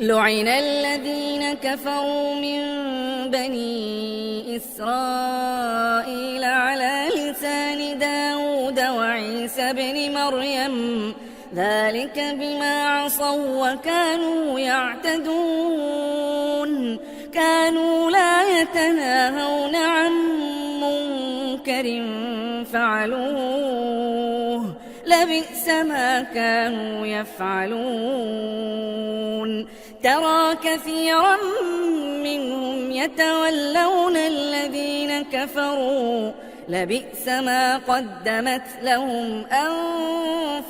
لعن الذين كفروا من بني إسرائيل على لسان داود وعيسى بن مريم ذلك بما عصوا وكانوا يعتدون كانوا لا يتناهون عن منكر فعلوه لبئس ما كانوا يفعلون ترى كثيرا منهم يتولون الذين كفروا لبئس ما قدمت لهم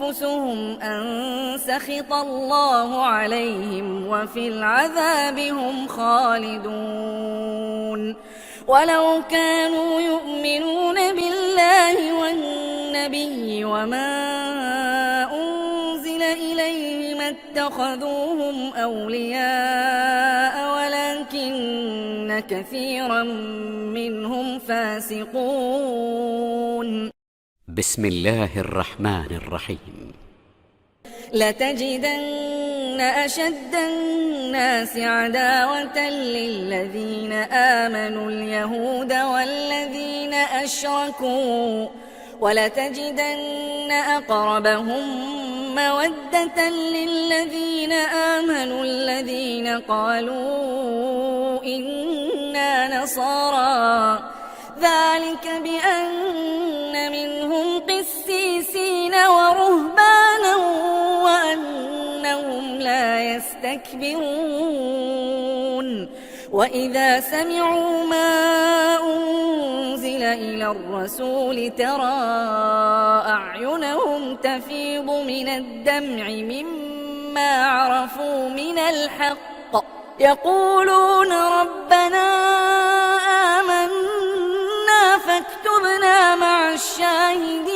أنفسهم أن سخط الله عليهم وفي العذاب هم خالدون ولو كانوا يؤمنون بالله والنبي وما أنزل إليه ما اتخذوهم أولياء ولكن كثيرا منهم فاسقون. بسم الله الرحمن الرحيم. لتجدن أشد الناس عداوة للذين آمنوا اليهود والذين أشركوا ولتجدن أقربهم مودة للذين آمنوا الذين قالوا إنا نصارى ذلك بأن منهم قسيسين ورهبانا وأنهم لا يستكبرون وإذا سمعوا ما أنزل إلى الرسول ترى أعينهم تفيض من الدمع مما عرفوا من الحق يقولون ربنا آمنا فاكتبنا مع الشاهدين